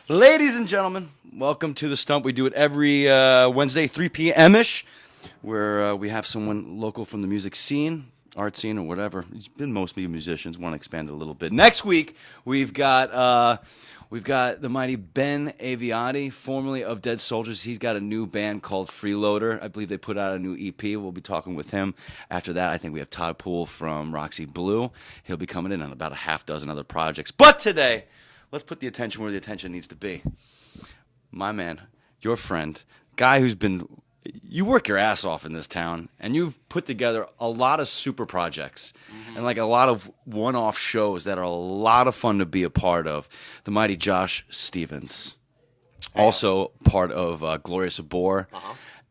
Ladies and gentlemen, welcome to the Stump. We do it every Wednesday, 3 p.m.-ish, where we have someone local from the music scene, art scene, or whatever. It's been mostly musicians. Want to expand it a little bit. Next week, we've got the mighty Ben Aviati, formerly of Dead Soldiers. He's got a new band called Freeloader. I believe they put out a new EP. We'll be talking with him. After that, I think we have Todd Poole from Roxy Blue. He'll be coming in on about a half dozen other projects. But today, let's put the attention where the attention needs to be. My man, your friend, guy who's been... You work your ass off in this town, and you've put together a lot of super projects and like a lot of one-off shows that are a lot of fun to be a part of. The mighty Josh Stevens, also part of Glorious Abor,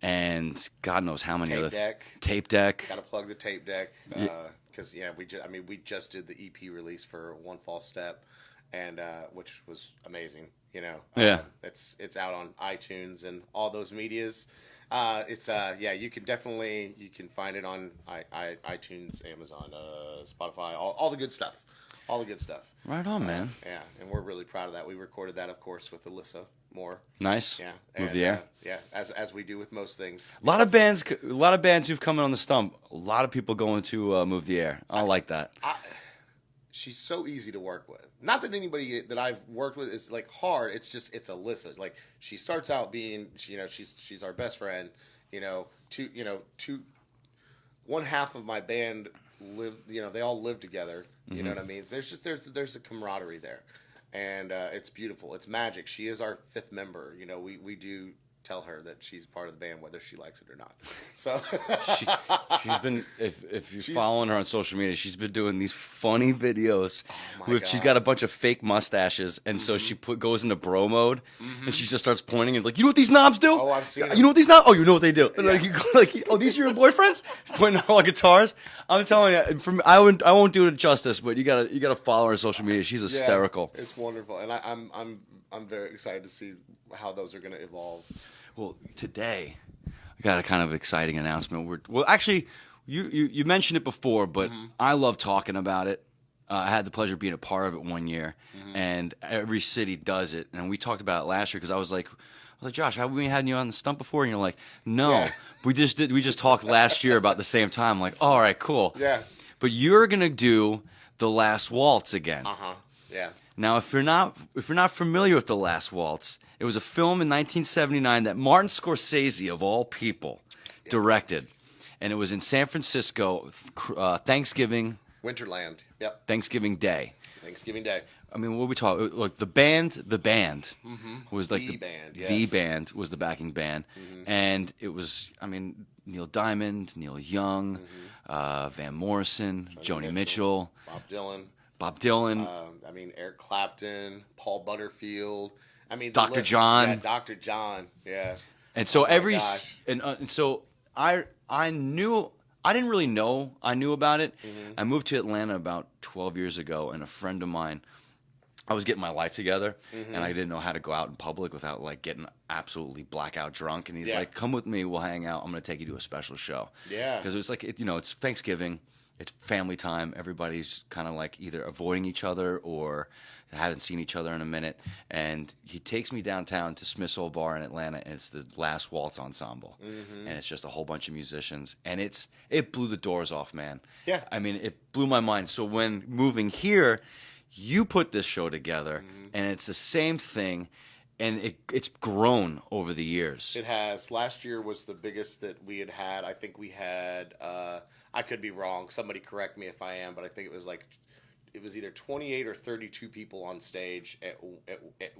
and God knows how many Tape Deck. Got to plug the Tape Deck because we just did the EP release for One False Step, and which was amazing. It's out on iTunes and all those medias. You can find it on iTunes, Amazon, Spotify, all the good stuff. All the good stuff. Right on, man. Yeah, and we're really proud of that. We recorded that, of course, with Alyssa Moore. Nice. Yeah. Move the air. As we do with most things. A lot of bands who've come in on the Stump. A lot of people going to Move the Air. I like that. She's so easy to work with. Not that anybody that I've worked with is like hard. It's Alyssa. Like she starts out being, she's our best friend. One half of my band they all live together. You know what I mean? There's a camaraderie there, and it's beautiful. It's magic. She is our fifth member. We do tell her that she's part of the band whether she likes it or not. So she's been, if you're following her on social media, she's been doing these funny videos she's got a bunch of fake mustaches, and so she goes into bro mode, and she just starts pointing and like, you know what these knobs do? Oh, I've seen them. You know what these knobs? Oh, you know what they do? And oh, these are your boyfriends? Pointing at all guitars. I'm telling you, I won't do it justice, but you gotta follow her on social media. She's hysterical. Yeah, it's wonderful, and I'm very excited to see how those are going to evolve. Well, today I got a kind of exciting announcement. Actually, you mentioned it before, but I love talking about it. I had the pleasure of being a part of it one year, and every city does it. And we talked about it last year because I was like, Josh, have we had you on the Stump before? And you're like, no, yeah. We just talked last year about the same time. I'm like, all right, cool. Yeah. But you're gonna do The Last Waltz again. Yeah. Now, if you're not familiar with The Last Waltz, it was a film in 1979 that Martin Scorsese, of all people, directed, and it was in San Francisco, Thanksgiving. Winterland. Yep. Thanksgiving Day. Thanksgiving Day. I mean, what we talk like the band was like the band was the backing band, and it was Neil Diamond, Neil Young, Van Morrison, Joni Mitchell, Bob Dylan. Eric Clapton, Paul Butterfield. Dr. John. Yeah, Dr. John. Yeah. And so so I knew. I didn't really know I knew about it. I moved to Atlanta about 12 years ago, and a friend of mine, I was getting my life together, and I didn't know how to go out in public without like getting absolutely blackout drunk. And he's like, "Come with me, we'll hang out. I'm going to take you to a special show." Yeah. Because it was like it's Thanksgiving, it's family time. Everybody's kind of like either avoiding each other or haven't seen each other in a minute. And he takes me downtown to Smith's Old Bar in Atlanta, and it's the Last Waltz Ensemble. And it's just a whole bunch of musicians. And it blew the doors off, man. Yeah. It blew my mind. So when moving here, you put this show together, and it's the same thing, and it's grown over the years. It has. Last year was the biggest that we had. I think we had, I could be wrong. Somebody correct me if I am, but I think it was either 28 or 32 people on stage at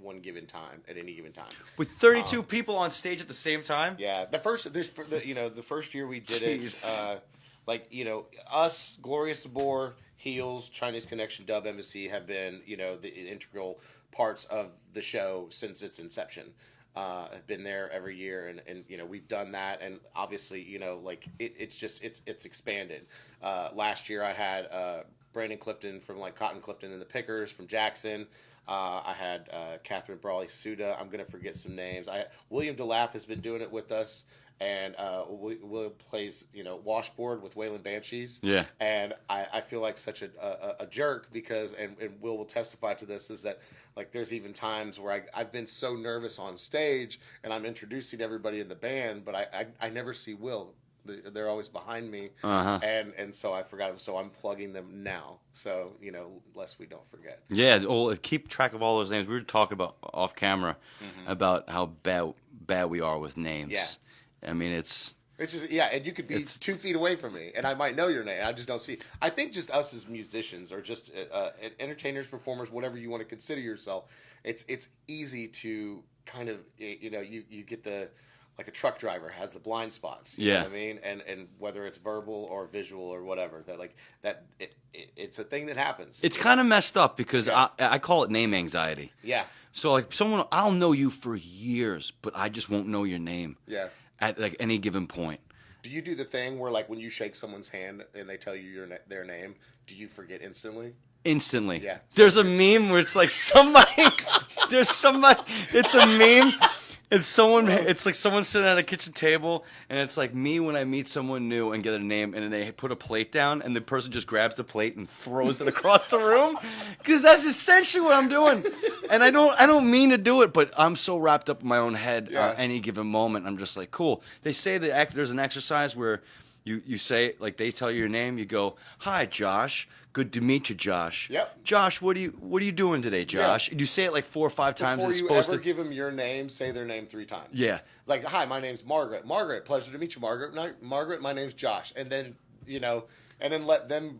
one given time, at any given time. With 32 people on stage at the same time? Yeah. The first year we did it, us, Glorious Abor, Heels, Chinese Connection, Dub Embassy have been, the integral parts of the show since its inception. Have been there every year, and we've done that, and obviously it's expanded. Last year I had Brandon Clifton from like Cotton Clifton and the Pickers from Jackson. I had Catherine Brawley Suda. I'm going to forget some names. William DeLapp has been doing it with us. And Will plays, washboard with Wayland Banshees. Yeah. And I feel like such a jerk because, and Will testify to this, is that like there's even times where I've been so nervous on stage and I'm introducing everybody in the band, but I never see Will. They're always behind me, and so I forgot them. So I'm plugging them now, so lest we don't forget. Yeah, well, keep track of all those names. We were talking about off camera about how bad we are with names. Yeah. I mean, it's just and you could be 2 feet away from me, and I might know your name. I just don't see. I think just us as musicians, or just entertainers, performers, whatever you want to consider yourself, it's easy to kind of you get the. Like a truck driver has the blind spots, you know what I mean? And whether it's verbal or visual or whatever, it's a thing that happens. It's kind of messed up because I call it name anxiety. Yeah. So like I'll know you for years, but I just won't know your name. Yeah. At like any given point. Do you do the thing where like when you shake someone's hand and they tell you their name, do you forget instantly? Instantly. Yeah. There's a meme where it's like somebody. It's a meme. It's like someone sitting at a kitchen table, and it's like me when I meet someone new and get a name, and then they put a plate down, and the person just grabs the plate and throws it across the room, because that's essentially what I'm doing. And I don't mean to do it, but I'm so wrapped up in my own head any given moment. I'm just like, cool. They say that there's an exercise where you say, like, they tell you your name, you go, "Hi, Josh. Good to meet you, Josh." Yep. Josh, what are you doing today, Josh? Yeah. And you say it like 4 or 5 times. Before It's you supposed ever to give them your name, say their name 3 times. Yeah. It's like, "Hi, my name's Margaret. Margaret, pleasure to meet you, Margaret. Margaret, my name's Josh." And then and then let them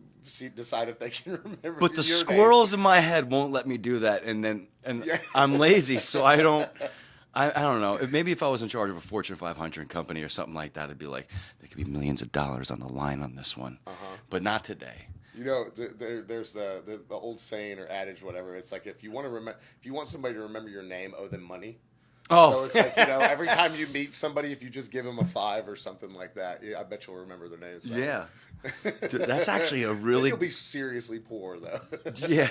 decide if they can remember. But the your squirrels in my head won't let me do that, and I'm lazy, so I don't. I don't know. Maybe if I was in charge of a Fortune 500 company or something like that, it'd be like there could be millions of dollars on the line on this one, but not today. There's the old saying or adage, whatever. It's like if you want somebody to remember your name, owe them money. Oh, so it's like every time you meet somebody, if you just give them a 5 or something like that, I bet you'll remember their names. Yeah, dude, that's actually a really. You'll be seriously poor though. Yeah,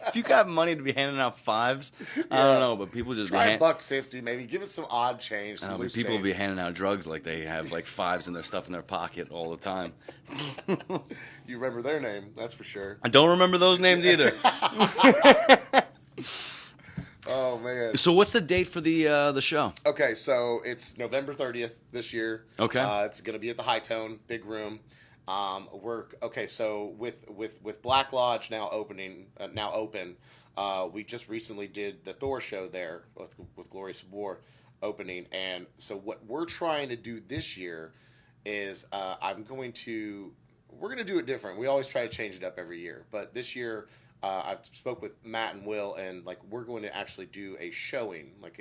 if you got money to be handing out 5s, I don't know, but people just try $1.50, maybe give it some odd change. Some loose people change. will be handing out drugs like they have like 5s in their stuff in their pocket all the time. You remember their name, that's for sure. I don't remember those names either. Oh man! So what's the date for the show? Okay, so it's November 30th this year. Okay, it's going to be at the High Tone, big room. So with Black Lodge now open, we just recently did the Thor show there with Glorious War opening, and so what we're trying to do this year is we're going to do it different. We always try to change it up every year, but this year. I've spoke with Matt and Will, and like we're going to actually do a showing, like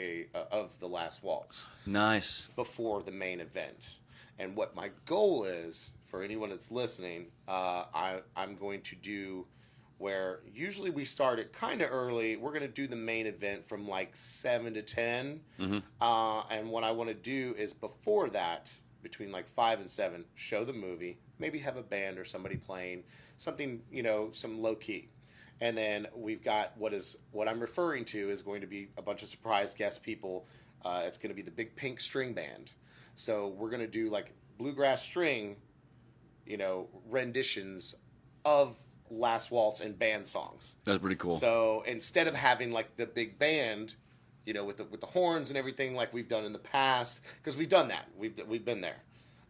of The Last Waltz. Nice. Before the main event, and what my goal is for anyone that's listening, I'm going to do where usually we start it kind of early. We're going to do the main event from like 7 to 10, and what I want to do is before that, between like 5 and 7, show the movie, maybe have a band or somebody playing something, some low key. And then we've got what I'm referring to is going to be a bunch of surprise guest people. It's going to be the Big Pink String Band. So we're going to do like bluegrass string, renditions of Last Waltz and band songs. That's pretty cool. So instead of having like the big band, with the horns and everything like we've done in the past, because we've done that, we've been there.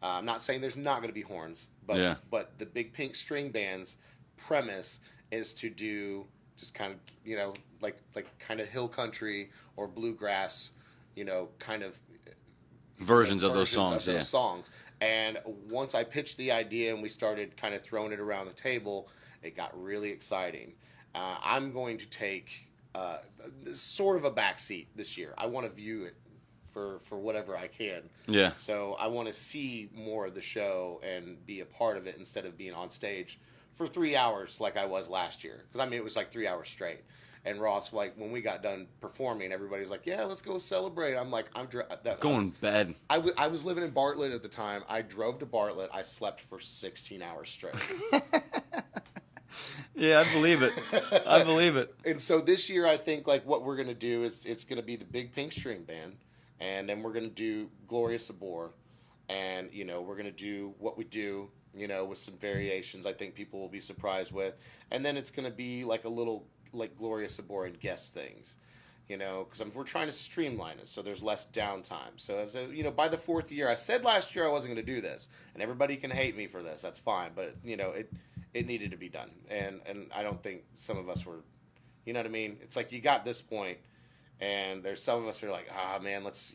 I'm not saying there's not going to be horns, but the Big Pink String Band's premise is to do just kind of, like kind of hill country or bluegrass, kind of versions of those songs. Songs. And once I pitched the idea and we started kind of throwing it around the table, it got really exciting. I'm going to take sort of a backseat this year. I want to view it for whatever I can. Yeah. So I want to see more of the show and be a part of it instead of being on stage for 3 hours like I was last year. Because, it was like 3 hours straight. And Ross, like, when we got done performing, everybody was like, yeah, let's go celebrate. I'm like, going to bed. I was living in Bartlett at the time. I drove to Bartlett. I slept for 16 hours straight. Yeah, I believe it. I believe it. And so this year, I think like what we're gonna do is it's gonna be the Big Pink String Band, and then we're gonna do Gloria Sabor, and we're gonna do what we do, with some variations. I think people will be surprised with, and then it's gonna be like a little like Gloria Sabor and guest things. Because we're trying to streamline it so there's less downtime. So, by the fourth year, I said last year I wasn't going to do this, and everybody can hate me for this. That's fine, but it needed to be done, and I don't think some of us were, you know what I mean? It's like you got this point, and there's some of us who are like, man, let's,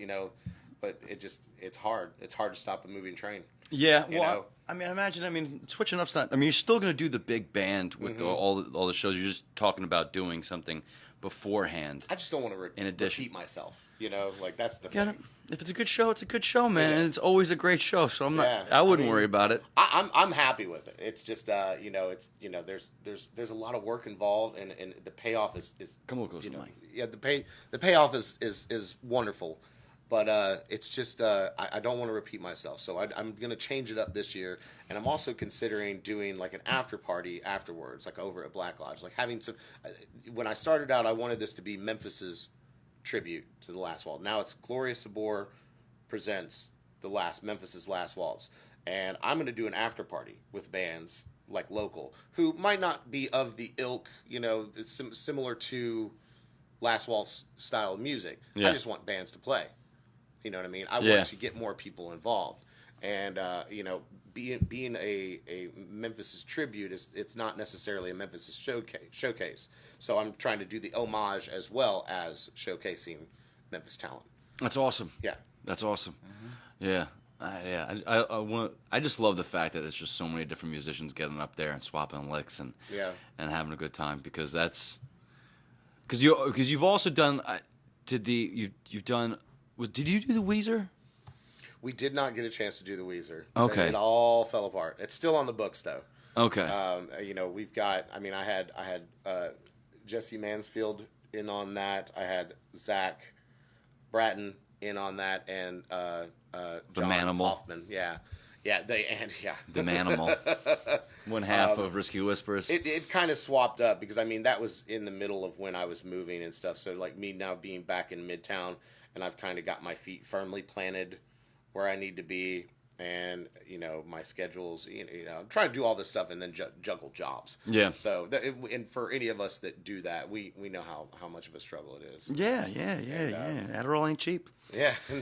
but it's hard. It's hard to stop a moving train. Yeah, well, I mean, switching up's not. I mean, you're still going to do the big band with all the shows. You're just talking about doing something beforehand. I just don't want to repeat myself. Like that's the thing. If it's a good show, it's a good show, man, and it's always a great show. So I'm not. I wouldn't worry about it. I'm happy with it. It's just there's a lot of work involved, and the payoff is come on, close to Mike. Yeah, the payoff is wonderful. But it's just I don't want to repeat myself, so I'm going to change it up this year, and I'm also considering doing like an after party afterwards, like over at Black Lodge, like having some. When I started out, I wanted this to be Memphis's tribute to the Last Waltz. Now it's Gloria Sabor presents Memphis's Last Waltz, and I'm going to do an after party with bands like local who might not be of the ilk, similar to Last Waltz style of music. Yeah. I just want bands to play. You know what I mean? I want to get more people involved, and being a Memphis's tribute it's not necessarily a Memphis's showcase. So I'm trying to do the homage as well as showcasing Memphis talent. That's awesome. Yeah, that's awesome. Yeah, I just love the fact that it's just so many different musicians getting up there and swapping licks and having a good time because you've also done you've done. Did you do the Weezer? We did not get a chance to do the Weezer. Okay. It all fell apart. It's still on the books though. Okay. We've got. I mean, I had Jesse Mansfield in on that. I had Zach Bratton in on that, and John Manimal. Hoffman. Yeah. The Manimal. One half of Risky Whispers. It kind of swapped up because that was in the middle of when I was moving and stuff. So like me now being back in Midtown. And I've kind of got my feet firmly planted where I need to be, and my schedules. I'm trying to do all this stuff and then juggle jobs. Yeah. So and for any of us that do that, we know how much of a struggle it is. Yeah. Adderall ain't cheap. Yeah. No.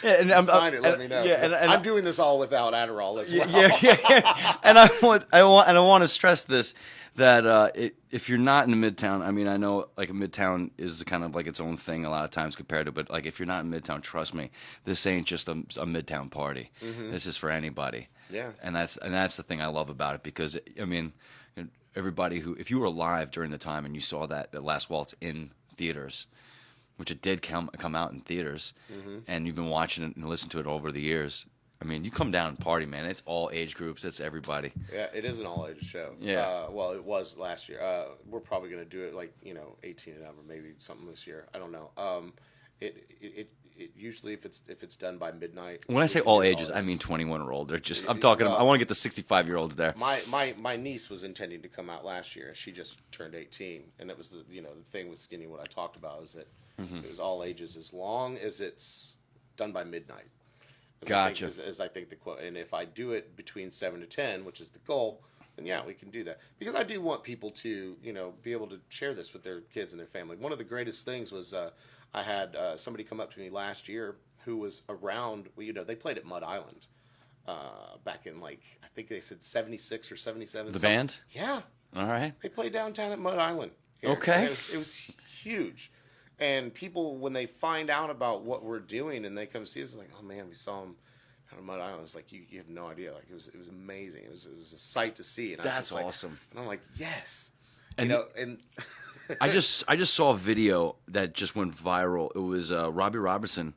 And find it. Let me know. Yeah, and I'm doing this all without Adderall as well. Yeah. And I want to stress this. That if you're not in Midtown, I know like Midtown is kind of like its own thing a lot of times compared to, but like if you're not in Midtown, trust me, this ain't just a Midtown party. Mm-hmm. This is for anybody. Yeah. And that's the thing I love about it because everybody if you were alive during the time and you saw that Last Waltz in theaters, which it did come out in theaters, mm-hmm. and you've been watching it and listened to it over the years. You come down and party, man. It's all age groups. It's everybody. Yeah, it is an all-age show. Yeah. Well, it was last year. We're probably going to do it 18 and up or maybe something this year. I don't know. It usually if it's done by midnight. When I say all ages, I mean 21 or older. I'm talking. I want to get the 65-year-olds there. My niece was intending to come out last year. She just turned 18, and it was the thing with Skinny. What I talked about is that mm-hmm. It was all ages as long as it's done by midnight. Gotcha. As I think the quote, and if I do it between 7 to 10, which is the goal, then yeah, we can do that. Because I do want people to, be able to share this with their kids and their family. One of the greatest things was I had somebody come up to me last year who was around. They played at Mud Island back in I think they said 76 or 77. The band? Yeah. All right. They played downtown at Mud Island. Here. Okay. It was huge. And people, when they find out about what we're doing and they come see us, like, oh man, we saw him on Mud Island. It's like you have no idea. Like it was amazing. It was a sight to see. And that's awesome. And I'm like, yes. And I just saw a video that just went viral. It was Robbie Robertson.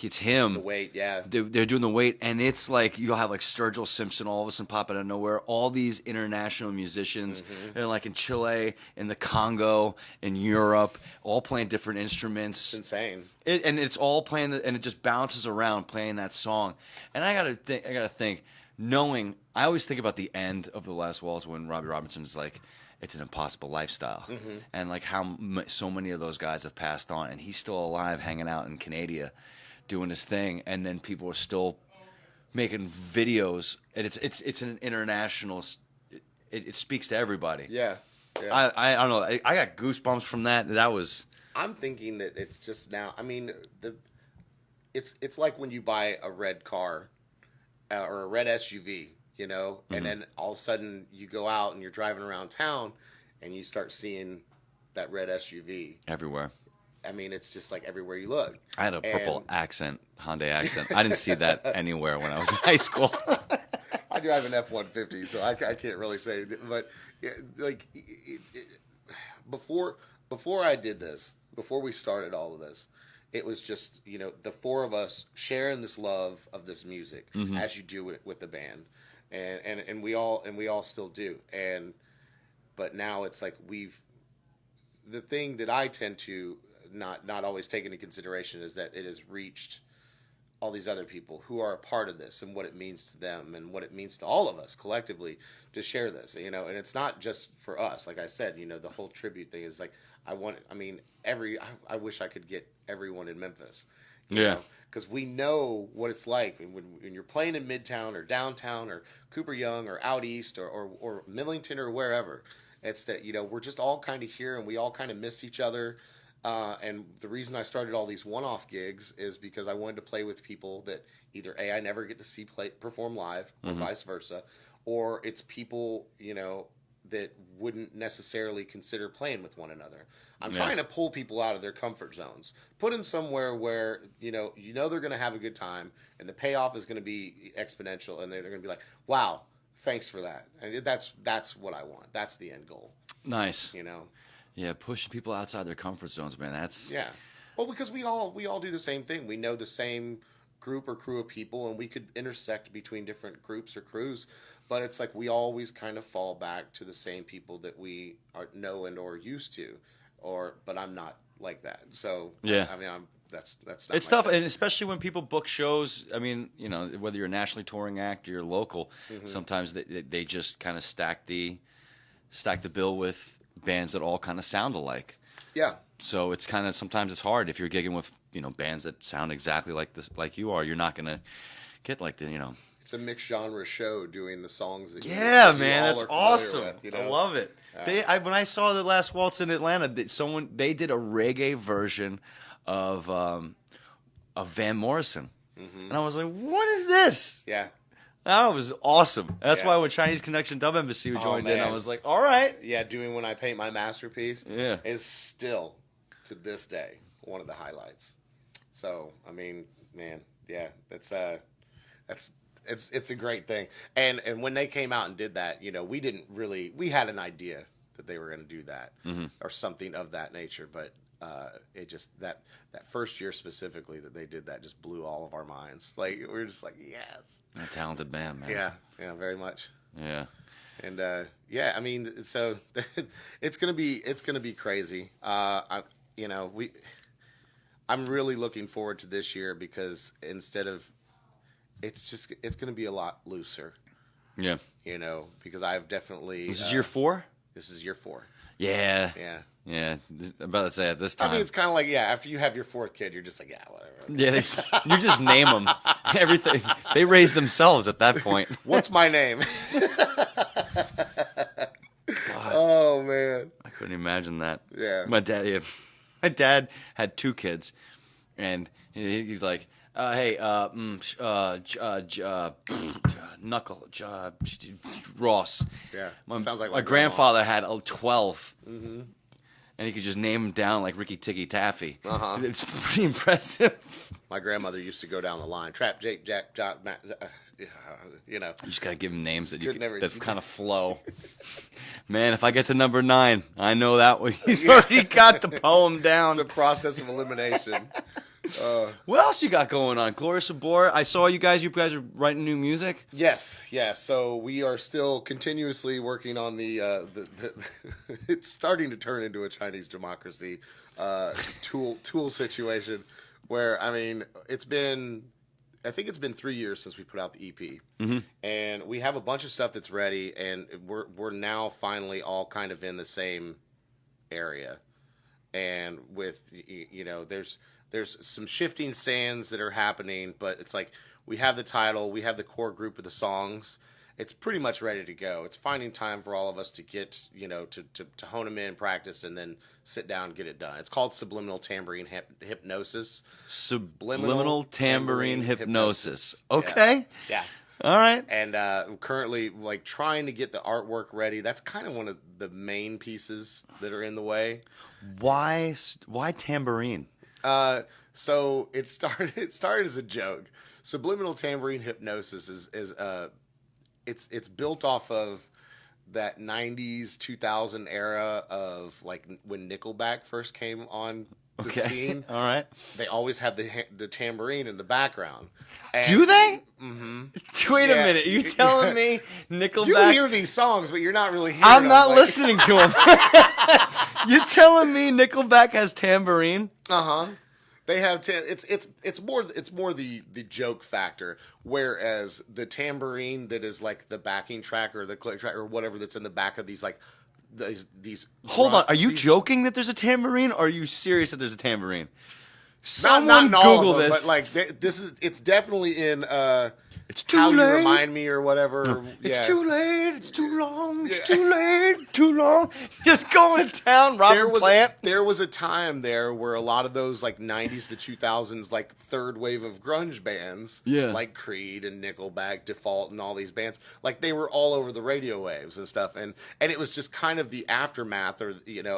It's him. The Weight, yeah. They're doing The Weight, and it's like you'll have like Sturgill Simpson all of a sudden pop out of nowhere. All these international musicians, mm-hmm. and like in Chile, in the Congo, in Europe, all playing different instruments. It's insane. And it's all playing, and it just bounces around playing that song. And I gotta think, knowing, I always think about the end of The Last Waltz when Robbie Robinson is like, it's an impossible lifestyle. Mm-hmm. And like how so many of those guys have passed on, and he's still alive hanging out in Canada doing his thing, and then people are still making videos, and it's an international, it speaks to everybody. Yeah. Yeah. I don't know, I got goosebumps from that. That was... I'm thinking that it's just now, I mean, it's like when you buy a red car or a red SUV, you know, and then all of a sudden you go out and you're driving around town and you start seeing that red SUV everywhere. I mean, it's just like everywhere you look. I had a purple Hyundai accent. I didn't see that anywhere when I was in high school. I drive an F-150, so I can't really say. But like before I did this, before we started all of this, it was just, you know, the four of us sharing this love of this music as you do it with the band, and we all still do. But now it's like the thing that I tend to not always take into consideration is that it has reached all these other people who are a part of this and what it means to them and what it means to all of us collectively to share this, you know. And it's not just for us. Like I said, you know, the whole tribute thing is like, I wish I could get everyone in Memphis, you know, because we know what it's like when you're playing in Midtown or downtown or Cooper Young or out east or Millington or wherever. It's that, you know, we're just all kind of here and we all kind of miss each other. And the reason I started all these one-off gigs is because I wanted to play with people that either I never get to see perform live, or vice versa, or it's people, you know, that wouldn't necessarily consider playing with one another. I'm trying to pull people out of their comfort zones, put them somewhere where you know they're going to have a good time, and the payoff is going to be exponential, and they're going to be like, "Wow, thanks for that." And that's what I want. That's the end goal. Nice. You know. Yeah, pushing people outside their comfort zones, man. That's Well, because we all do the same thing. We know the same group or crew of people, and we could intersect between different groups or crews, but it's like we always kind of fall back to the same people that we know and or used to, but I'm not like that. So yeah, I mean, that's not. It's tough, and especially when people book shows. I mean, you know, whether you're a nationally touring act or you're local, sometimes they just kind of stack the bill with bands that all kind of sound alike. Yeah. So it's kind of, sometimes it's hard if you're gigging with, you know, bands that sound exactly like this, like you are. You're not gonna get like the, you know. It's a mixed genre show doing the songs that man, that's awesome. With, you know? I love it. When I saw The Last Waltz in Atlanta, they did a reggae version of Van Morrison, and I was like, what is this? Yeah. That was awesome. That's why when Chinese Connection Dub Embassy joined in, I was like, all right. Yeah, doing When I Paint My Masterpiece is still, to this day, one of the highlights. So, I mean, man, yeah, it's a great thing. And when they came out and did that, you know, we had an idea that they were going to do that or something of that nature, but it just that first year specifically that they did that just blew all of our minds. Like we were just like, yes, a talented band, man. Yeah, very much. Yeah, and I mean, so it's gonna be crazy. I'm really looking forward to this year because instead of it's gonna be a lot looser. Yeah, you know, because I've definitely. This is year 4. This is year 4. Yeah. Yeah. Yeah, I'm about to say at this time. I mean, it's kind of like, after you have your 4th kid, you're just like, whatever. Yeah, you just name them. Everything. They raise themselves at that point. What's my name? Oh, man. I couldn't imagine that. Yeah. My dad had 2 kids, and he's like, hey, Knuckle, Ross. Yeah. Sounds like my grandfather had 12. Mm-hmm. And he could just name them down like Ricky Tikki Taffy. Uh-huh. It's pretty impressive. My grandmother used to go down the line. Trap, Jake, Jack, Jock, you know. You just got to give them names that kind of flow. Man, if I get to number 9, I know that one. He's already got the poem down. It's a process of elimination. What else you got going on? Gloria Sabor, I saw you guys are writing new music. Yes. So we are still continuously working on the it's starting to turn into a Chinese democracy tool situation where, I mean, it's been I think it's been 3 years since we put out the EP, and we have a bunch of stuff that's ready, and we're now finally all kind of in the same area, and with there's some shifting sands that are happening, but it's like we have the title, we have the core group of the songs. It's pretty much ready to go. It's finding time for all of us to get, to hone them in, practice, and then sit down and get it done. It's called Subliminal Tambourine Hypnosis. Subliminal Tambourine Hypnosis. Okay. Yeah. All right. And currently, like, trying to get the artwork ready. That's kind of one of the main pieces that are in the way. Why tambourine? So it started as a joke. Subliminal Tambourine Hypnosis is it's built off of that 90s 2000 era of like when Nickelback first came on the scene. All right. They always had the tambourine in the background. And, do they? Mm-hmm. Wait a minute. You telling me Nickelback? You hear these songs, but you're not really hearing I'm them. not listening to them. You telling me Nickelback has tambourine? Uh-huh. They have it's more the joke factor, whereas the tambourine that is like the backing track or the click track or whatever that's in the back of these like these. Hold on, are you joking that there's a tambourine, or are you serious that there's a tambourine? Not in all Google of them, this. but like it's definitely in it's too How late. You Remind Me or whatever. It's Yeah. too late. It's too long. It's too late. Too long. Just going to town, robbing Plant. There was a time there where a lot of those like 90s to 2000s like third wave of grunge bands, like Creed and Nickelback, Default, and all these bands, like they were all over the radio waves and stuff, and it was just kind of the aftermath, or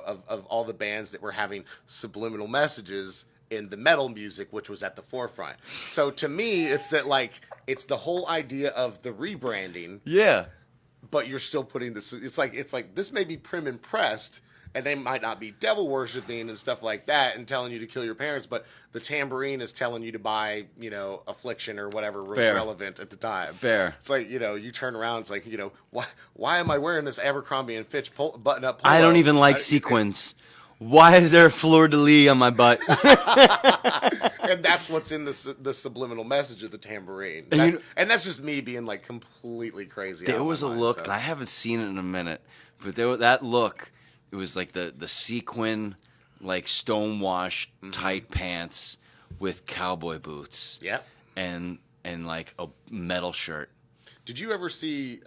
of all the bands that were having subliminal messages in the metal music, which was at the forefront. So to me, it's that like it's the whole idea of the rebranding. Yeah. But you're still putting this. It's like this may be prim and pressed, and they might not be devil worshiping and stuff like that, and telling you to kill your parents. But the tambourine is telling you to buy, Affliction or whatever was relevant at the time. Fair. It's like you turn around. It's like why am I wearing this Abercrombie and Fitch button-up polo? I don't even like sequins. Why is there a fleur-de-lis on my butt? And that's what's in the subliminal message of the tambourine. And that's just me being like completely crazy. There was a look, and I haven't seen it in a minute, but that look, it was like the sequin, like stonewashed tight pants with cowboy boots. Yep. And like a metal shirt. Did you ever see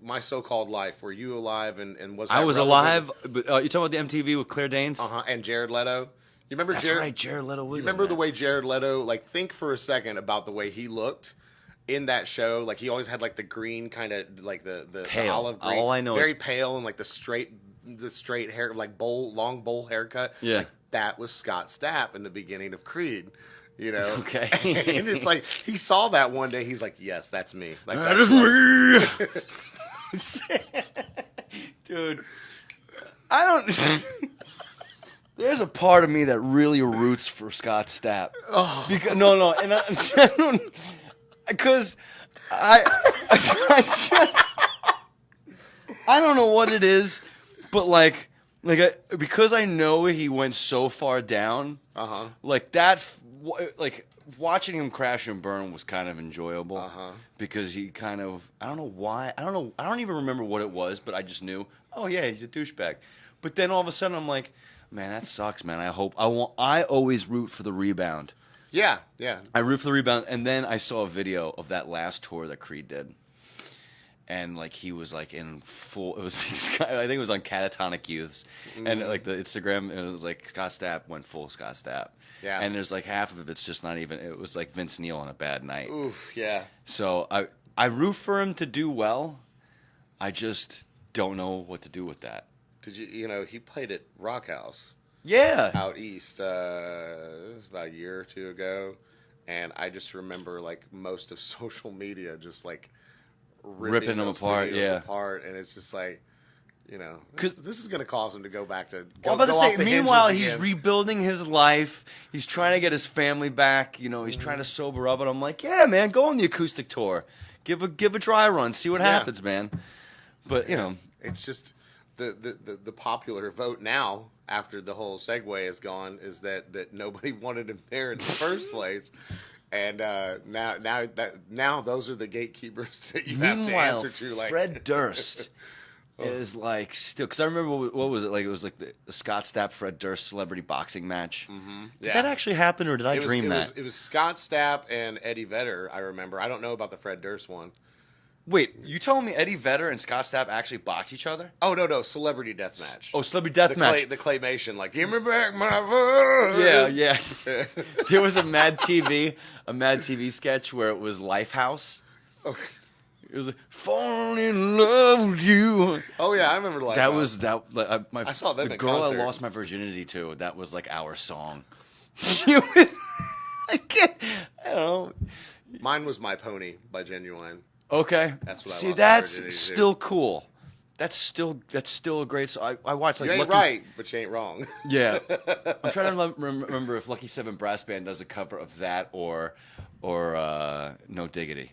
My So-Called Life? Were you alive and was that I was relevant? alive. But, you talking about the MTV with Claire Danes? And Jared Leto? You remember That's right, Jared Leto was. You remember the way Jared Leto, like, think for a second about the way he looked in that show. Like, he always had like the green kind of like the olive green. All I know very is pale and like the straight hair, like long bowl haircut. Yeah. Like, that was Scott Stapp in the beginning of Creed. Okay. And it's like he saw that one day. He's like, "Yes, that's me. Like, that is me." Dude, I don't. There's a part of me that really roots for Scott Stapp. Oh. Because, and I don't, because I don't know what it is, but because I know he went so far down. Like that. Like watching him crash and burn was kind of enjoyable because he kind of, I don't know why, I don't even remember what it was, but I just knew, oh yeah, he's a douchebag. But then all of a sudden I'm like, man, that sucks, man. I always root for the rebound. Yeah. I root for the rebound, and then I saw a video of that last tour that Creed did. And like he was like in full, it was I think it was on Catatonic Youths, and like the Instagram, and it was like Scott Stapp went full Scott Stapp. Yeah. And there's like half of it's just not even. It was like Vince Neil on a bad night. Oof. Yeah. So I root for him to do well. I just don't know what to do with that. Did he played at Rock House? Yeah. Out east. It was about a year or two ago, and I just remember like most of social media just like ripping them apart, and it's just like, this is going to cause him to go back to. Well, I'm about to say, meanwhile, he's rebuilding his life. He's trying to get his family back. He's trying to sober up, and I'm like, yeah, man, go on the acoustic tour, give a dry run, see what happens, man. But it's just the popular vote now after the whole segue is gone is that nobody wanted him there in the first place. And now those are the gatekeepers that you have to Meanwhile, answer to. Like Fred Durst is like still, because I remember what was it like? It was like the Scott Stapp Fred Durst celebrity boxing match. Mm-hmm. Did that actually happen, or did I dream that? It was Scott Stapp and Eddie Vedder. I remember. I don't know about the Fred Durst one. Wait, you told me Eddie Vedder and Scott Stapp actually box each other? Oh no, celebrity death match. Oh, celebrity death match. The claymation, like give me back my voice. Yeah. There was a Mad TV sketch where it was Lifehouse. Okay. It was like, falling in love with you. Oh yeah, I remember Lifehouse. That was that. I saw them the at girl concert. I lost my virginity to. That was like our song. She was. I don't know. Mine was My Pony by Genuine. Okay. That's what I See, lost that's virginity still to. cool. That's still a great song. I watched like You ain't Lucky's- right, but you ain't wrong. Yeah, I'm trying to remember if Lucky 7 Brass Band does a cover of that or No Diggity.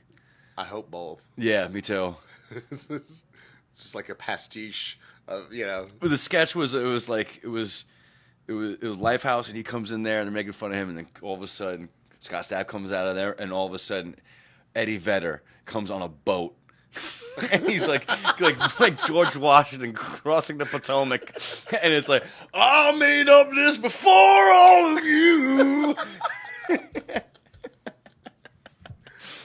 I hope both. Yeah, me too. It's just like a pastiche of, you know. The sketch was it was Lifehouse, and he comes in there and they're making fun of him, and then all of a sudden Scott Stapp comes out of there, and all of a sudden Eddie Vedder comes on a boat. And he's like George Washington crossing the Potomac, and it's like, I made up this before all of you.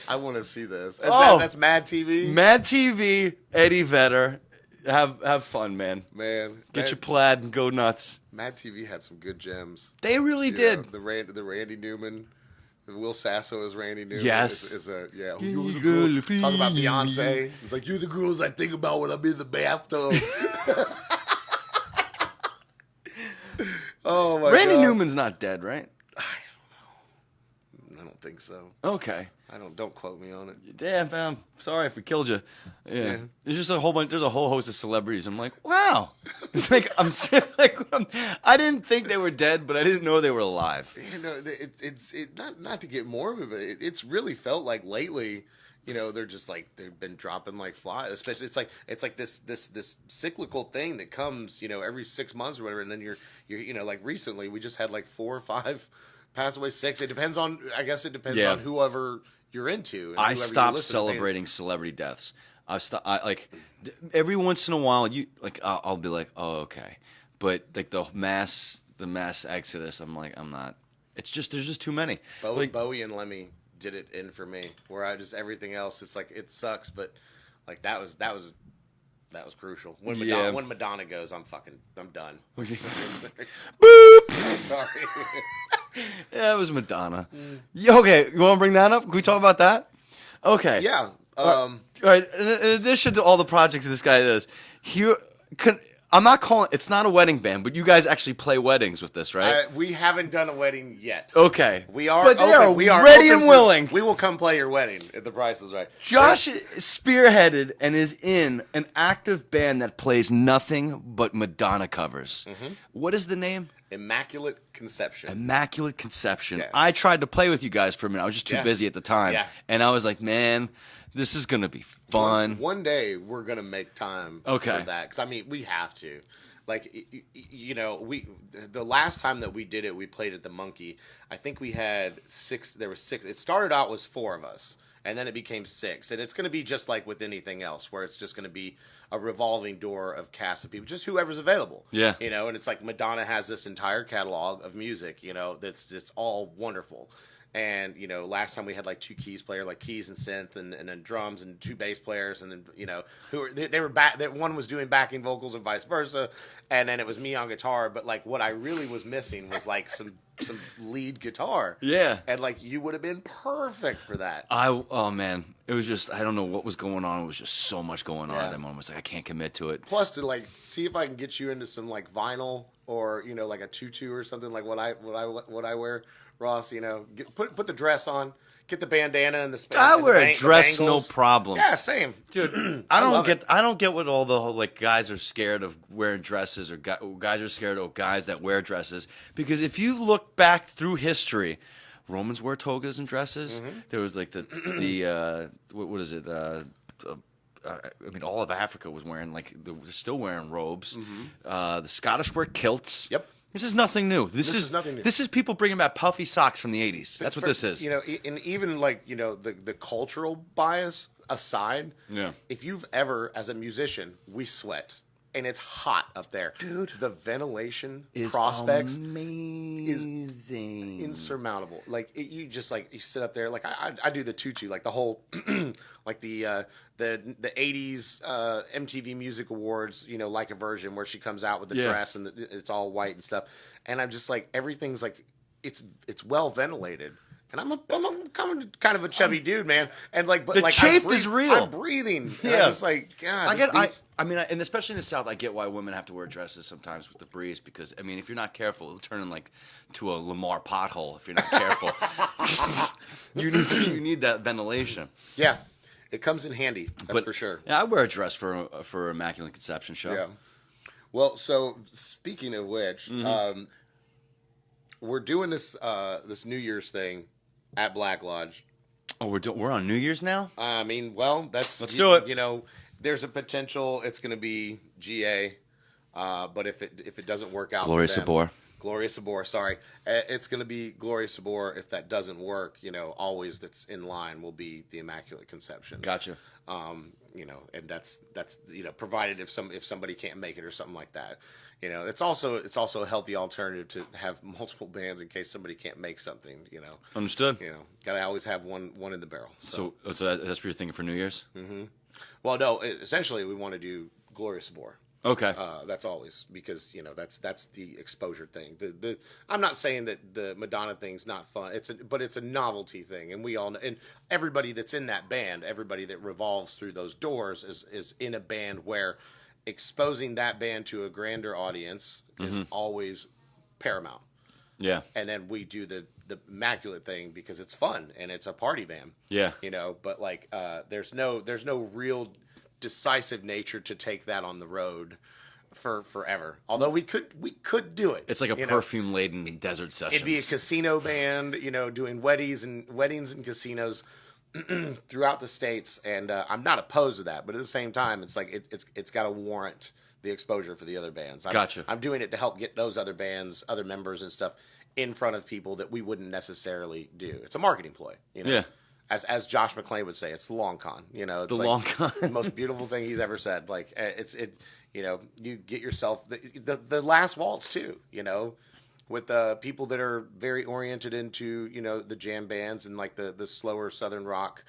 I want to see this. That's Mad TV? Mad TV, Eddie Vedder. Have fun, man. Man. Get your plaid and go nuts. Mad TV had some good gems. They really You did. know, the Randy Newman. Will Sasso as Randy Newman. Yes. Is you the girl. Talk about Beyonce. It's like, you the girls I think about when I'm in the bathtub. Oh, my Randy God. Newman's not dead, right? I don't think so. Okay. Don't quote me on it. Damn, fam. Sorry if we killed you. Yeah. There's just there's a whole host of celebrities. I'm like, wow. I didn't think they were dead, but I didn't know they were alive. You know, it's not to get morbid, but it's really felt like lately, you know, they're just like they've been dropping like flies. Especially it's like this cyclical thing that comes, you know, every 6 months or whatever, and then you're you know, like recently we just had like 4 or 5 pass away. 6. It depends on on whoever you're into. And I whoever stopped you listen to. celebrating celebrity deaths. Every once in a while, I'll be like, oh, okay, but like the mass exodus, I'm like, I'm not. It's just there's just too many. Bowie and Lemmy did it in for me, where I just everything else. It's like it sucks, but like that was crucial. When Madonna goes, I'm done. Boop. Sorry. Yeah, it was Madonna. Okay, you want to bring that up? Can we talk about that? Okay. Yeah. All right. In addition to all the projects this guy does, I'm not calling. It's not a wedding band, but you guys actually play weddings with this, right? We haven't done a wedding yet. Okay. We are. But they open. are We are ready open and willing. We will come play your wedding if the price is right. Josh spearheaded and is in an active band that plays nothing but Madonna covers. Mm-hmm. What is the name? Immaculate Conception. Immaculate Conception. Yeah. I tried to play with you guys for a minute. I was just too busy at the time. Yeah. And I was like, man, this is going to be fun. One day we're going to make time for that. Because, I mean, we have to. Like, you know, the last time that we did it, we played at the Monkey. I think we had 6. There was 6. It started out was 4 of us. And then it became 6. And it's going to be just like with anything else, where it's just going to be a revolving door of cast of people, just whoever's available. Yeah. You know, and it's like Madonna has this entire catalog of music, you know, it's all wonderful. And, you know, last time we had like 2 keys player, like keys and synth, and then drums, and 2 bass players, and then, you know, they were back. That one was doing backing vocals and vice versa, and then it was me on guitar. But like what I really was missing was like some lead guitar. Yeah. And like you would have been perfect for that. Oh man, it was just I don't know what was going on. It was just so much going on at that moment. I was like, I can't commit to it. Plus to like see if I can get you into some like vinyl or, you know, like a tutu or something like what I wear. Ross, you know, put the dress on, get the bandana and the I wear a dress, no problem. Yeah, same, dude. I don't get what all the like guys are scared of wearing dresses, or guys are scared of guys that wear dresses. Because if you look back through history, Romans wore togas and dresses. Mm-hmm. There was like the what is it? I mean, all of Africa was wearing they're still wearing robes. Mm-hmm. The Scottish wear kilts. Yep. This is nothing new. This is nothing new. This is people bringing back puffy socks from the 80s. That's what this is. You know, and even like, you know, the cultural bias aside, if you've ever, as a musician, we sweat. And it's hot up there. Dude. The ventilation prospects is insurmountable. Like, you just, like, you sit up there. Like, I do the tutu, like, the whole, like, the 80s MTV Music Awards, you know, like a version where she comes out with the dress and it's all white and stuff. And I'm just, like, everything's, like, it's well ventilated. And I'm kind of a chubby dude, man. And like, but the like, chafe is real. I'm breathing. And I'm just like, God. I mean, and especially in the South, I get why women have to wear dresses sometimes with the breeze because, I mean, if you're not careful, it'll turn like to a Lamar pothole if you're not careful. you need that ventilation. Yeah, it comes in handy. That's for sure. Yeah, I wear a dress for Immaculate Conception show. Yeah. Well, so speaking of which, we're doing this this New Year's thing at Black Lodge. Oh, we're on New Year's now? I mean, well, let's do it. You know, there's a potential it's going to be GA, but if it doesn't work out, Gloria for them, Sabor. Gloria Sabor, sorry, it's going to be Gloria Sabor. If that doesn't work, you know, always that's in line will be the Immaculate Conception. Gotcha. You know, and that's you know, provided if somebody can't make it or something like that. You know, it's also a healthy alternative to have multiple bands in case somebody can't make something. You know, Understood. You know, gotta always have one in the barrel. So that's what you're thinking for New Year's? Mm-hmm. Well, no, essentially we want to do Gloria Sabor. Okay. That's always because, you know, that's the exposure thing. I'm not saying that the Madonna thing's not fun. But it's a novelty thing, and we all know, and everybody that's in that band, everybody that revolves through those doors is in a band where exposing that band to a grander audience is always paramount. Yeah. And then we do the Immaculate thing because it's fun and it's a party band. Yeah. You know, but like there's no real decisive nature to take that on the road for forever. Although we could do it. It's like a perfume laden desert session. It'd be a casino band, you know, doing weddings and casinos throughout the states, and I'm not opposed to that, but at the same time, it's like it's got to warrant the exposure for the other bands. Gotcha. I'm doing it to help get those other bands, other members and stuff in front of people that we wouldn't necessarily do. It's a marketing ploy, you know. Yeah. As Josh McClain would say, it's the long con. You know, it's long con. the most beautiful thing he's ever said. Like you know, you get yourself the last waltz too. You know, with people that are very oriented into, you know, the jam bands and like the slower Southern rock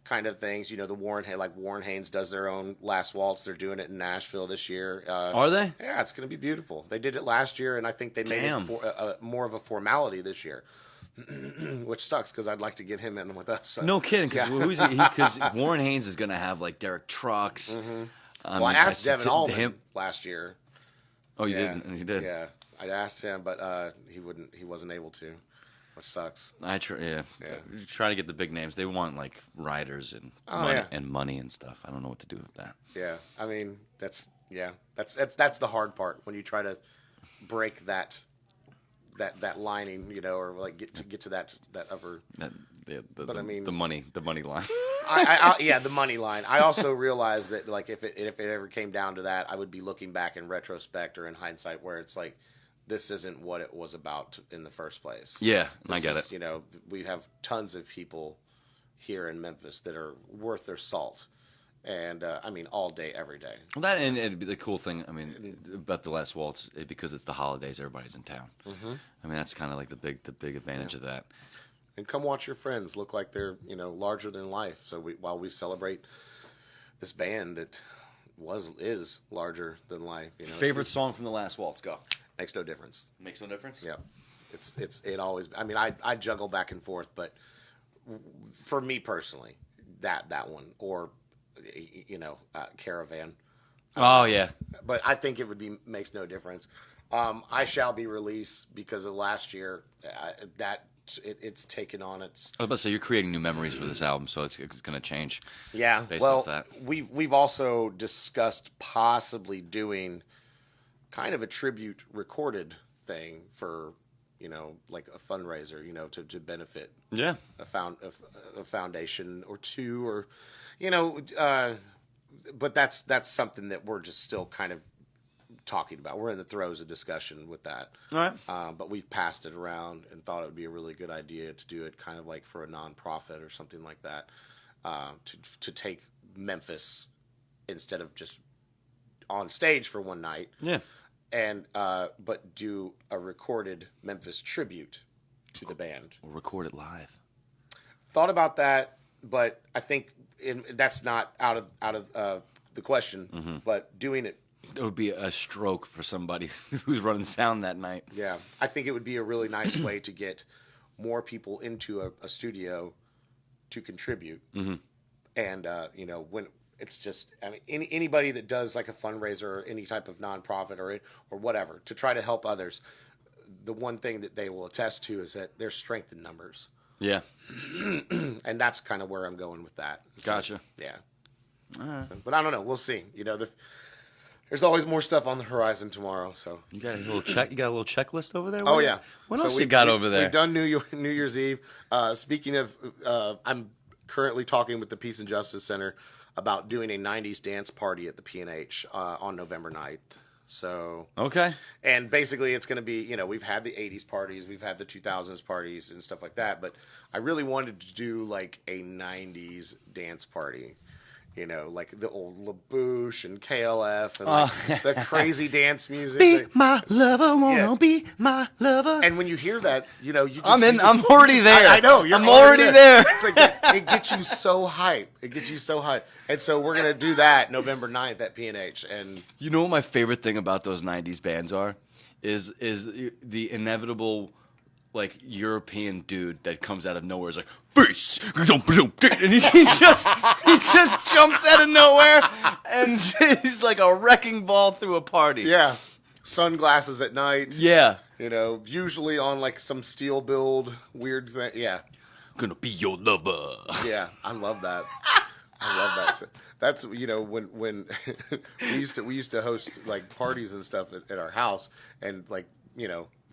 kind of things. You know, Warren Haynes does their own last waltz. They're doing it in Nashville this year. Are they? Yeah, it's going to be beautiful. They did it last year, and I think they made it more of a formality this year. Which sucks because I'd like to get him in with us. So. No kidding, because Warren Haynes is going to have like Derek Trucks. Well, I asked Devin Allman last year. Oh, you did? He did? Yeah, I asked him, but he wasn't able to, which sucks. I try to get the big names. They want like riders and money and stuff. I don't know what to do with that. Yeah, I mean that's the hard part when you try to break that lining, you know, or like get to that upper. But I mean the money line. The money line. I also realized that like if it ever came down to that, I would be looking back in retrospect or in hindsight where it's like this isn't what it was about in the first place. Yeah, I get it. You know, we have tons of people here in Memphis that are worth their salt. And I mean, all day, every day. Well, that and it'd be the cool thing. I mean, about the last waltz because it's the holidays. Everybody's in town. Mm-hmm. I mean, that's kind of like the big advantage of that. And come watch your friends look like they're, you know, larger than life. So while we celebrate this band that is larger than life. You know, favorite song from the last waltz? Go. Makes no difference. Makes no difference. Yeah, it always. I mean, I juggle back and forth, but for me personally, that one or. You know, Caravan. Oh yeah, but I think it makes no difference. I Shall Be Released because of last year. It's taken on its. I was about to say you're creating new memories for this album, so it's going to change. Yeah, based off that. We've also discussed possibly doing kind of a tribute recorded thing for, you know, like a fundraiser, you know, to benefit. Yeah. A foundation or two, or, you know, but that's something that we're just still kind of talking about. We're in the throes of discussion with that. All right. But we've passed it around and thought it would be a really good idea to do it kind of like for a nonprofit or something like that. To take Memphis instead of just on stage for one night. Yeah. And but do a recorded Memphis tribute to the band. We'll record it live. Thought about that, but I think that's not out of the question. Mm-hmm. But doing it. It would be a stroke for somebody who's running sound that night. Yeah, I think it would be a really nice way to get more people into a studio to contribute. Mm-hmm. And, when it's just, I mean, anybody that does like a fundraiser or any type of nonprofit or whatever to try to help others, the one thing that they will attest to is that there's strength in numbers. Yeah. And that's kind of where I'm going with that. So, Gotcha. Yeah. All right. So, but I don't know. We'll see. There's always more stuff on the horizon tomorrow. So You got a little checklist over there? Oh yeah. What else you got over there? We've done New Year's Eve. Speaking of, I'm currently talking with the Peace and Justice Center about doing a '90s dance party at the P&H on November 9th. So Okay. and basically it's going to be, we've had the '80s parties, we've had the 2000s parties and stuff like that, but I really wanted to do like a '90s dance party. Like the old LaBouche and KLF and like the crazy dance music. Be my lover, wanna be my lover. And when you hear that, you just... I'm already there. I know. I'm already there. It's like, it gets you so hype. And so we're going to do that November 9th at P&H. And You know what my favorite thing about those 90s bands are? Is the inevitable... like European dude that comes out of nowhere is like face, and he just jumps out of nowhere and he's like a wrecking ball through a party. yeah, sunglasses at night. Yeah. Usually on like some steel build weird thing. Yeah, Gonna be your lover. yeah, I love that. So that's when we used to host like parties and stuff at our house, and like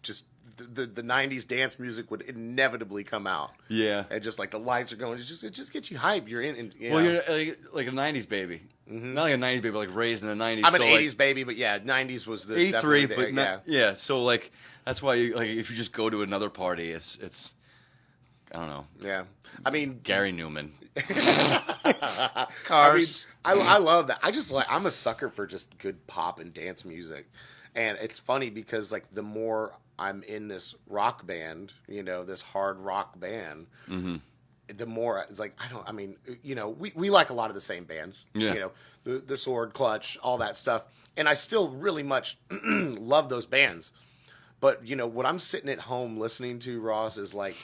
just the 90s dance music would inevitably come out. Yeah. And just like the lights are going, it just gets you hype. You're in. And, Well, you're like a 90s baby. Mm-hmm. Not like a 90s baby, like raised in the 90s. I'm an 80s baby, but yeah, 90s was the 83, definitely but not, yeah. So like that's why if you just go to another party, it's I don't know. Yeah, I mean Gary Newman. Cars. I love that. I'm a sucker for just good pop and dance music, and it's funny because like the more I'm in this rock band, this hard rock band, mm-hmm. the more it's like we like a lot of the same bands. Yeah. The Sword, Clutch, all that stuff, and I still really much love those bands. But what I'm sitting at home listening to, Ross, is like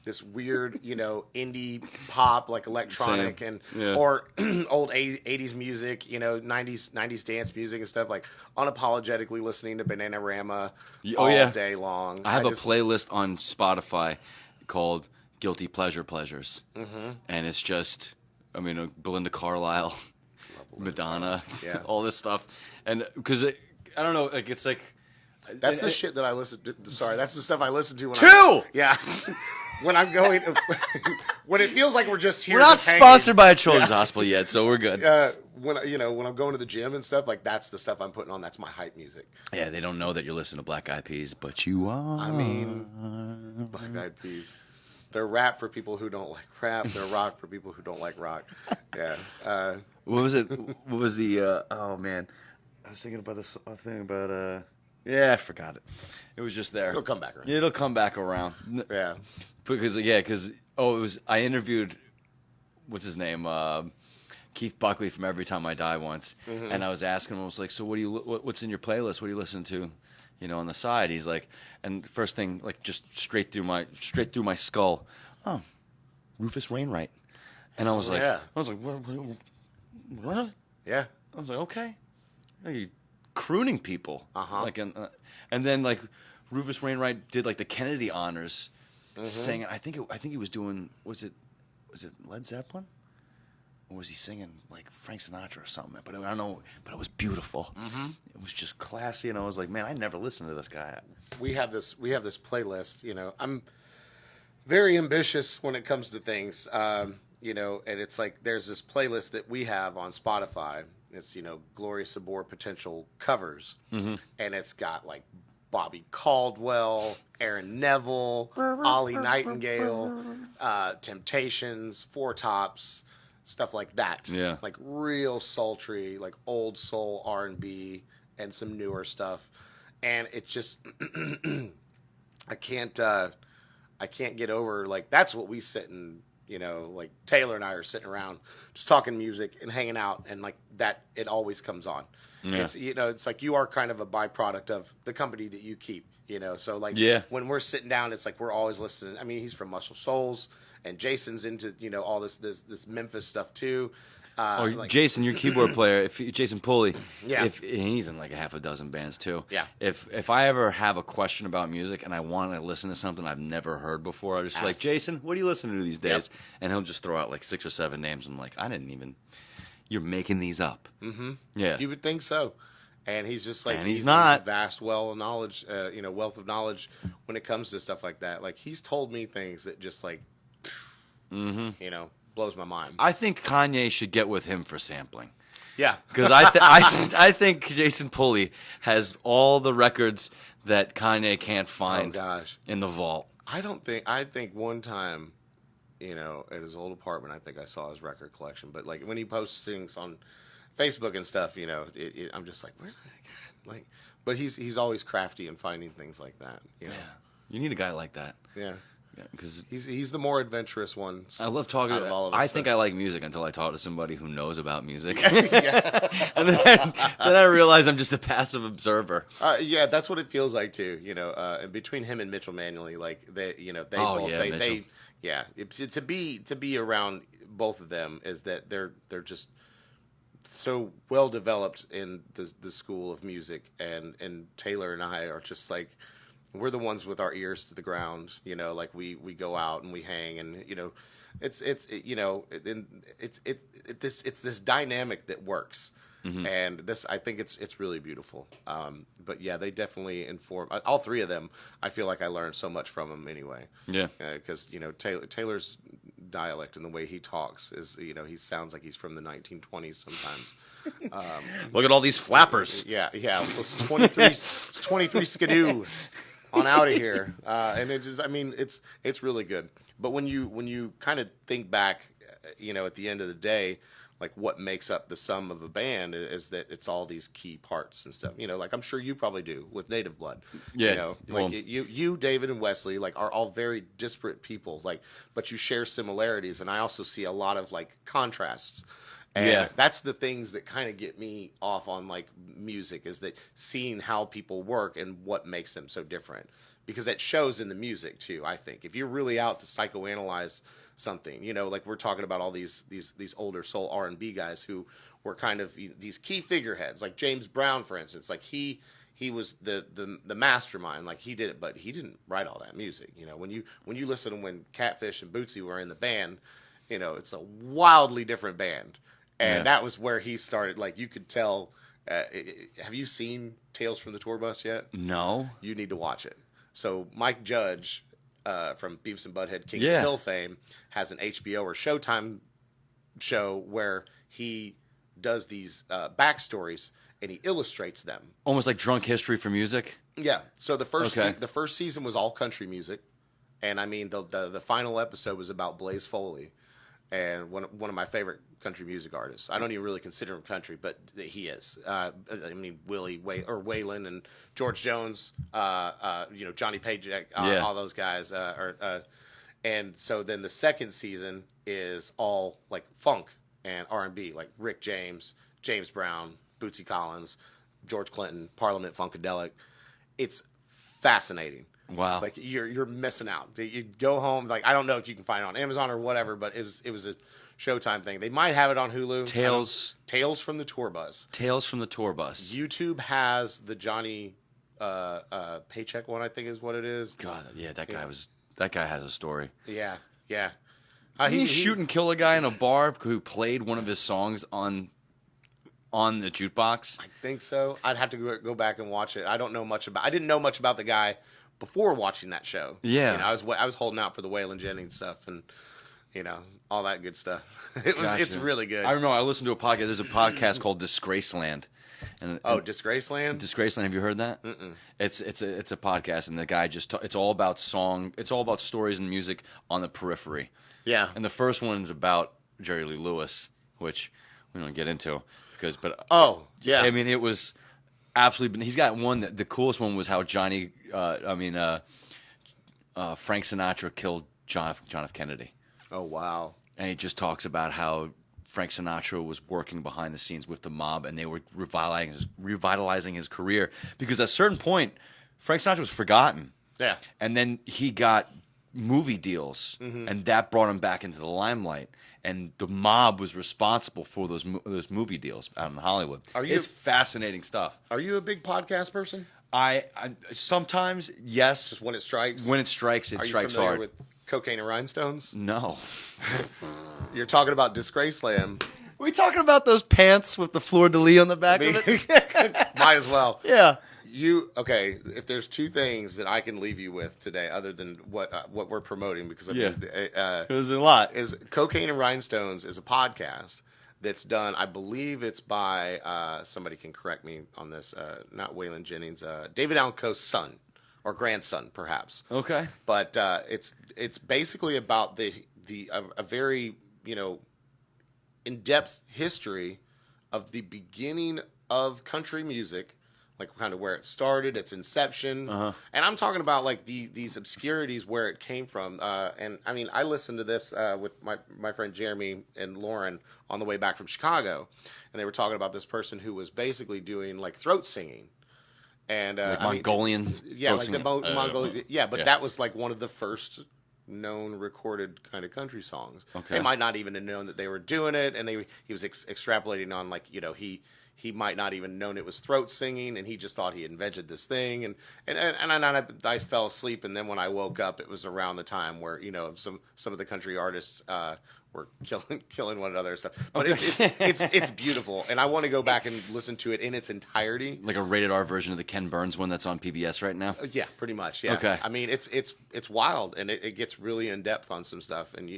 this weird, indie pop, like electronic or old 80s music, 90s dance music and stuff, like unapologetically listening to Bananarama all day long. I have a playlist on Spotify called Guilty Pleasures. Mm-hmm. And it's just, Belinda Carlisle, Madonna, all this stuff. And because I don't know, like it's like... That's the shit that I listen to. Sorry, that's the stuff I listen to when when I'm going, when it feels like we're just here. We're not sponsored by a children's hospital yet, so we're good. When I'm going to the gym and stuff, like that's the stuff I'm putting on. That's my hype music. Yeah, they don't know that you're listening to Black Eyed Peas, but you are. Black Eyed Peas. They're rap for people who don't like rap. They're rock for people who don't like rock. Yeah. What was it? What was the? Oh man, I was thinking about this thing about. Yeah, I forgot it. It was just there. It'll come back around. It'll come back around. Yeah. Because it was. I interviewed, what's his name, Keith Buckley from Every Time I Die once, mm-hmm. and I was asking him, I was like, so what's in your playlist? What do you listen to, on the side? He's like, and first thing, like just straight through my skull, oh, Rufus Wainwright, and I was like, what? Yeah. I was like, okay, are you crooning people? Like, and then like Rufus Wainwright did like the Kennedy honors. Mm-hmm. Singing, I think he was doing. Was it Led Zeppelin, or was he singing like Frank Sinatra or something? But I don't know. But it was beautiful. Mm-hmm. It was just classy, and I was like, man, I never listened to this guy. We have this playlist. I'm very ambitious when it comes to things. And it's like there's this playlist that we have on Spotify, it's Gloria Sabor potential covers, and it's got like Bobby Caldwell, Aaron Neville, Ollie Nightingale, Temptations, Four Tops, stuff like that. Yeah. Like real sultry, like old soul R&B and some newer stuff. And it's just I can't get over, like, that's what we sit and like Taylor and I are sitting around just talking music and hanging out, and like that it always comes on. Yeah. It's it's like you are kind of a byproduct of the company that you keep, so like when we're sitting down, it's like we're always listening. I mean, he's from Muscle Souls, and Jason's into all this Memphis stuff too. Like, Jason, your keyboard player, Jason Pulley, yeah, he's in like a half a dozen bands too. Yeah. If I ever have a question about music and I want to listen to something I've never heard before, I just like, Jason, what are you listening to these days? Yep. And he'll just throw out like 6 or 7 names. I'm like, I didn't even. You're making these up. Mm-hmm. Yeah, you would think so. And he's just like, he's not. He's a vast well of knowledge, wealth of knowledge when it comes to stuff like that. Like, he's told me things that just like, blows my mind. I think Kanye should get with him for sampling. Yeah, because I think Jason Pulley has all the records that Kanye can't find. Oh, gosh. In the vault. I think one time, at his old apartment, I think I saw his record collection. But like when he posts things on Facebook and stuff, I'm just like, where did I get? Like, but he's always crafty in finding things like that. Yeah, you need a guy like that. Yeah. Because he's the more adventurous one. I love talking about all of us. I think I like music until I talk to somebody who knows about music, and then I realize I'm just a passive observer. Yeah, that's what it feels like too. And between him and Mitchell Manually, like to be around both of them is that they're just so well developed in the school of music, and Taylor and I are just like. We're the ones with our ears to the ground, like we go out and we hang, and it's this dynamic that works, and this I think it's really beautiful. But yeah, they definitely inform all three of them. I feel like I learned so much from them anyway. Yeah, because Taylor's dialect and the way he talks is he sounds like he's from the 1920s sometimes. Look at all these flappers. Yeah. It's 23 skidoo. On out of here, and it just, it's really good. But when you kind of think back, at the end of the day, like what makes up the sum of a band is that it's all these key parts and stuff. Like I'm sure you probably do with Native Blood. Yeah. You, David, and Wesley, like are all very disparate people. Like, but you share similarities, and I also see a lot of like contrasts. And that's the things that kind of get me off on like music, is that seeing how people work and what makes them so different, because it shows in the music too. I think if you're really out to psychoanalyze something, like we're talking about all these older soul R&B guys who were kind of these key figureheads, like James Brown, for instance. Like he was the mastermind, like he did it, but he didn't write all that music. When you listen to when Catfish and Bootsy were in the band, it's a wildly different band. And that was where he started. Like, you could tell. Have you seen Tales from the Tour Bus yet? No. You need to watch it. So Mike Judge from Beavis and Butthead, King of the Hill fame, has an HBO or Showtime show where he does these backstories and he illustrates them. Almost like Drunk History for Music? Yeah. So the first season was all country music. And, the final episode was about Blaze Foley. And one of my favorite country music artists. I don't even really consider him country, but he is. Willie Waylon and George Jones, Johnny Page, all those guys. And so then the second season is all like funk and R&B, like Rick James, James Brown, Bootsy Collins, George Clinton, Parliament Funkadelic. It's fascinating. Wow. Like you're missing out. You go home, like I don't know if you can find it on Amazon or whatever, but it was a Showtime thing. They might have it on Hulu. Tales from the Tour Bus. Tales from the Tour Bus. YouTube has the Johnny Paycheck one, I think is what it is. God, yeah, that guy has a story. Yeah. Did he shoot and kill a guy in a bar who played one of his songs on the jukebox? I think so. I'd have to go back and watch it. I didn't know much about the guy before watching that show. Yeah. I was holding out for the Waylon Jennings stuff, and you know, all that good stuff. It's really good. I remember I listened to a podcast. There's a podcast called Disgraceland. Disgraceland? Disgraceland. Have you heard that? Mm-mm. It's a podcast, and the guy it's all about song. It's all about stories and music on the periphery. Yeah. And the first one's about Jerry Lee Lewis, which we don't get into oh yeah. I mean, it was absolutely. He's got one that the coolest one was how Frank Sinatra killed John F. Kennedy. Oh wow. And he just talks about how Frank Sinatra was working behind the scenes with the mob, and they were revitalizing his career, because at a certain point, Frank Sinatra was forgotten. Yeah. And then he got movie deals, and that brought him back into the limelight. And the mob was responsible for those movie deals out in Hollywood. It's fascinating stuff. Are you a big podcast person? I sometimes, yes. Just when it strikes? When it strikes, it strikes hard. Are you familiar with Cocaine and Rhinestones? No. You're talking about Disgraceland. Are we talking about those pants with the fleur-de-lis on the back of it? Might as well. Yeah. If there's two things that I can leave you with today, other than what we're promoting, because there's a lot. Is Cocaine and Rhinestones is a podcast that's done. I believe it's by somebody can correct me on this. Not Waylon Jennings, David Allan Coe's son or grandson, perhaps. Okay. But it's basically about a very in-depth history of the beginning of country music. Like kind of where it started, its inception, and I'm talking about like these obscurities where it came from. And I mean, I listened to this with my friend Jeremy and Lauren on the way back from Chicago, and they were talking about this person who was basically doing like throat singing, and like Mongolian. Mongolian. Yeah, but that was like one of the first known recorded kind of country songs. Okay. They might not even have known that they were doing it, and he was extrapolating on like he might not even known it was throat singing, and he just thought he invented this thing. And I fell asleep, and then when I woke up, it was around the time where some of the country artists were killing one another and stuff. But it's beautiful, and I want to go back and listen to it in its entirety. Like a rated R version of the Ken Burns one that's on PBS right now. Yeah, pretty much. Yeah. Okay. I mean, it's wild, and it gets really in depth on some stuff. And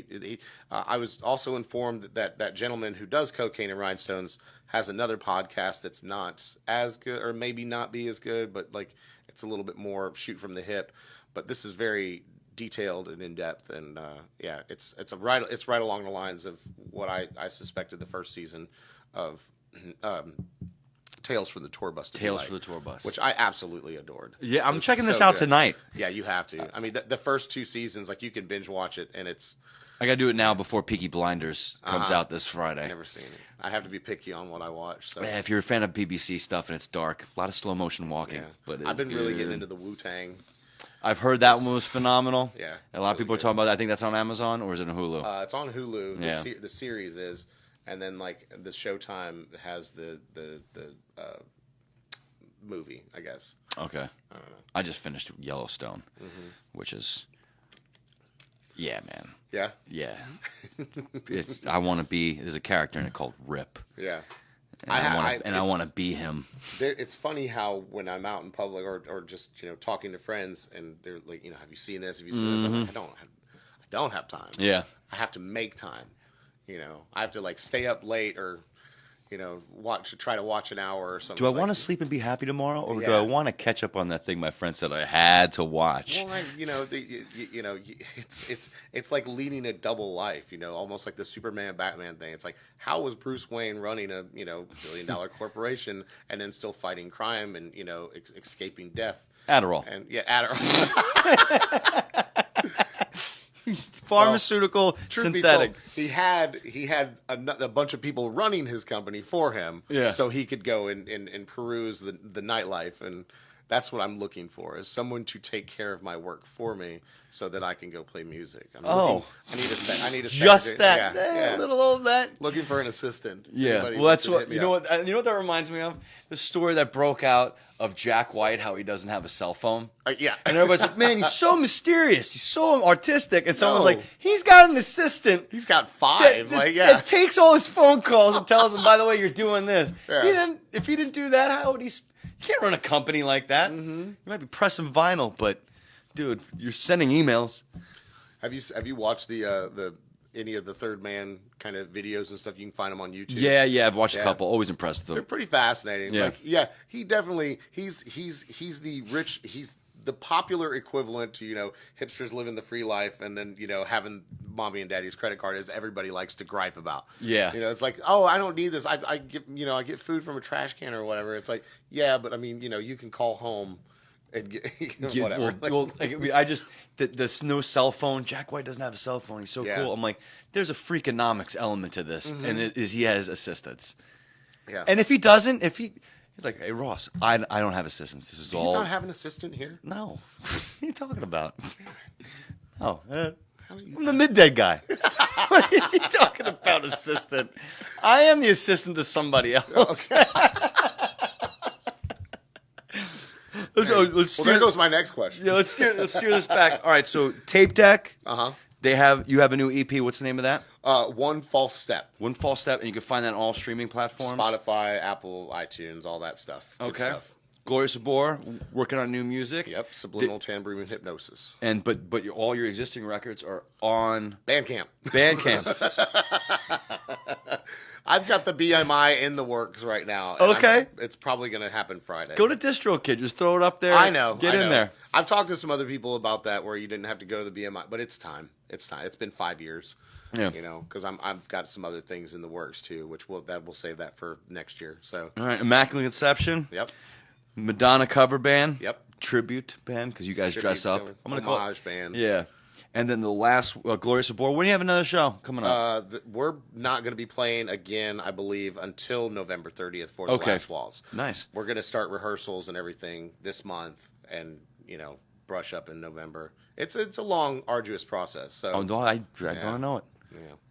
I was also informed that gentleman who does Cocaine and Rhinestones has another podcast that's not as good, or maybe not be as good, but like it's a little bit more shoot from the hip. But this is very detailed and in depth, and it's right along the lines of what I suspected the first season of Tales from the Tour Bus. Tales from the Tour Bus, which I absolutely adored. Yeah, I'm checking this out tonight. Yeah, you have to. I mean, the first two seasons, like you can binge watch it, and it's. I got to do it now before Peaky Blinders comes out this Friday. I've never seen it. I have to be picky on what I watch. So. Yeah, if you're a fan of BBC stuff and it's dark, a lot of slow motion walking. Yeah. But I've been really getting into the Wu-Tang. I've heard that one was phenomenal. Yeah, a lot of people are talking about it. I think that's on Amazon, or is it on Hulu? It's on Hulu. Yeah. The series is, and then like the Showtime has the movie, I guess. Okay. I don't know. I just finished Yellowstone, which is, yeah, man. Yeah? Yeah. I want to be, there's a character in it called Rip. Yeah. And I want to be him. It's funny how when I'm out in public or just talking to friends and they're like, have you seen this? Have you seen this? I'm like, I don't have time. Yeah. I have to make time. I have to like stay up late or try to watch an hour or something. Do I want to sleep and be happy tomorrow, or do I want to catch up on that thing my friend said I had to watch? Well, it's like leading a double life, almost like the Superman Batman thing. It's like, how was Bruce Wayne running a billion-dollar corporation and then still fighting crime and escaping death? Adderall. And Adderall. Pharmaceutical, synthetic. Told, he had a bunch of people running his company for him, so he could go and peruse the nightlife, and that's what I'm looking for, is someone to take care of my work for me, so that I can go play music. I need a just that, yeah. A little old that. Looking for an assistant. Yeah, well, that's what you know. What that reminds me of? The story that broke out of Jack White, how he doesn't have a cell phone. Yeah, and everybody's like, "Man, he's so mysterious. He's so artistic." And someone's like, "He's got an assistant. He's got five. That takes all his phone calls and tells him, by the way, you're doing this." Yeah. If he didn't do that, how would he? You can't run a company like that. Mm-hmm. You might be pressing vinyl, but dude, you're sending emails. Have you watched the any of the Third Man kind of videos and stuff, you can find them on YouTube. Yeah, I've watched a couple. Always impressed with them. They're pretty fascinating. Yeah. Like, he definitely he's the popular equivalent to, hipsters living the free life and then, having mommy and daddy's credit card, as everybody likes to gripe about. Yeah. It's like, oh, I don't need this. I get food from a trash can or whatever. It's like, yeah, but I mean, you can call home and get whatever. There's no cell phone. Jack White doesn't have a cell phone. He's so cool. I'm like, there's a freakonomics element to this, and it is he has assistants. Yeah. And if he doesn't, he's like, hey Ross, I don't have assistants. This is all. Do you not have an assistant here? No. What are you talking about? Oh, I'm the midday guy. What are you talking about, assistant? I am the assistant to somebody else. Well, there goes my next question. Yeah, let's steer this back. All right, so Tape Deck. Uh-huh. You have a new EP. What's the name of that? One False Step. One False Step, and you can find that on all streaming platforms. Spotify, Apple, iTunes, all that stuff. Good Okay. stuff. Glorious Abor, working on new music. Yep, Subliminal Tambourine Hypnosis. And but all your existing records are on Bandcamp. I've got the BMI in the works right now. Okay. It's probably going to happen Friday. Go to DistroKid. Just throw it up there. I know. Get in there. I've talked to some other people about that where you didn't have to go to the BMI, but it's time. It's time. It's been 5 years. Yeah. Because I've got some other things in the works too, which we'll save that for next year. So. All right. Immaculate Conception. Yep. Madonna cover band. Yep. Tribute band because you guys dress up. I'm going to call it band. Yeah. And then the last, Glorious Abor. When do you have another show coming up? We're not going to be playing again, I believe, until November 30th for the Last Waltz. Nice. We're going to start rehearsals and everything this month and, brush up in November. It's a long, arduous process. So. Oh, no, I don't know it.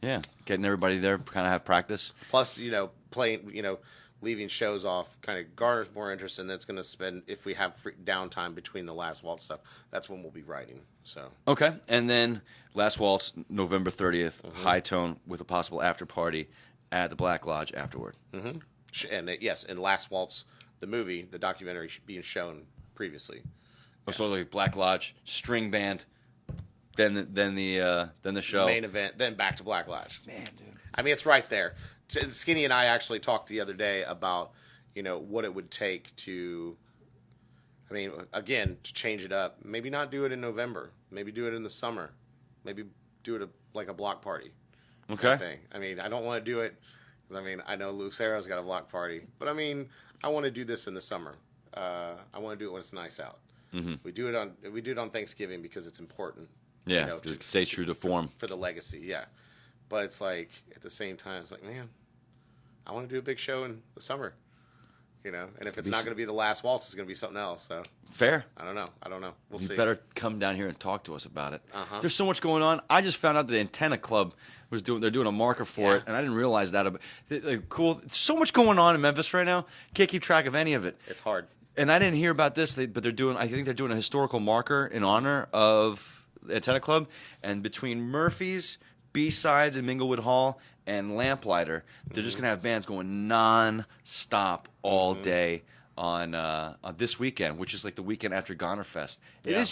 Yeah. Getting everybody there, kind of have practice. Plus, playing, leaving shows off kind of garners more interest, and that's going to spend, if we have downtime between the Last Waltz stuff, that's when we'll be writing. So okay, and then Last Waltz, November 30th, High Tone with a possible after party at the Black Lodge afterward. Mm-hmm. And and Last Waltz, the movie, the documentary being shown previously. Oh, so like Black Lodge, string band, then the show, main event, then back to Black Lodge. Man, dude, I mean, it's right there. Skinny and I actually talked the other day about, what it would take to, again, to change it up. Maybe not do it in November. Maybe do it in the summer. Maybe do it like a block party. Okay. Thing. I don't want to do it. I know Lucero's got a block party, but I want to do this in the summer. I want to do it when it's nice out. Mm-hmm. We do it on Thanksgiving because it's important. Yeah, to stay true to form for the legacy. Yeah, but it's like at the same time, it's like, man, I want to do a big show in the summer. And if it's not going to be the Last Waltz, it's going to be something else. So fair. I don't know. We'll see. You better come down here and talk to us about it. Uh-huh. There's so much going on. I just found out that the Antenna Club they're doing a marker for it, and I didn't realize that. Cool. So much going on in Memphis right now. Can't keep track of any of it. It's hard. And I didn't hear about this, but I think they're doing a historical marker in honor of the Antenna Club, and between Murphy's, B-Sides in Minglewood Hall, and Lamplighter, they're just going to have bands going non-stop all day on this weekend, which is like the weekend after Gonerfest. It is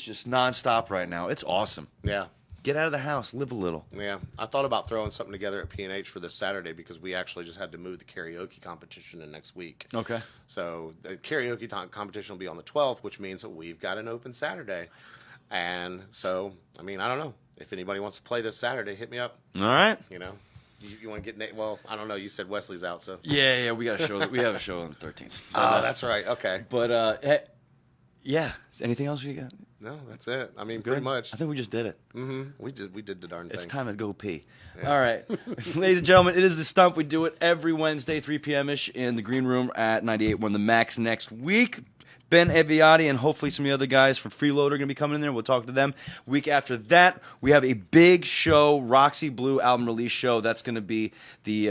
just non-stop right now. It's awesome. Yeah. Get out of the house, live a little. Yeah. I thought about throwing something together at P&H for this Saturday because we actually just had to move the karaoke competition to next week. Okay. So the karaoke competition will be on the 12th, which means that we've got an open Saturday. And so, I don't know. If anybody wants to play this Saturday, hit me up. All right. You want to get well, I don't know. You said Wesley's out, so. Yeah, we got a show. We have a show on the 13th. Oh, that's right. Okay. But, yeah. Anything else you got? No, that's it. Pretty much. I think we just did it. Mm-hmm. We did the darn thing. It's time to go pee. Yeah. All right. Ladies and gentlemen, it is The Stump. We do it every Wednesday, 3 p.m.-ish in the green room at 98.1 The Max next week. Ben Eviati and hopefully some of the other guys from Freeloader are going to be coming in there. We'll talk to them. Week after that, we have a big show, Roxy Blue album release show. That's going to be the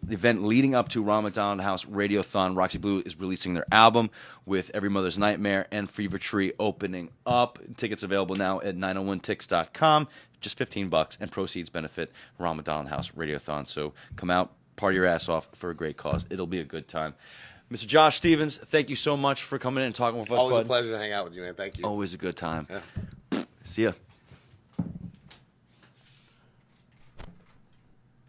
event leading up to Ramadan House Radiothon. Roxy Blue is releasing their album with Every Mother's Nightmare and Fever Tree opening up. Tickets available now at 901tix.com. Just $15, and proceeds benefit Ramadan House Radiothon. So come out, party your ass off for a great cause. It'll be a good time. Mr. Josh Stevens, thank you so much for coming in and talking with us, Always bud. a pleasure to hang out with you, man. Thank you. Always a good time. Yeah. See ya.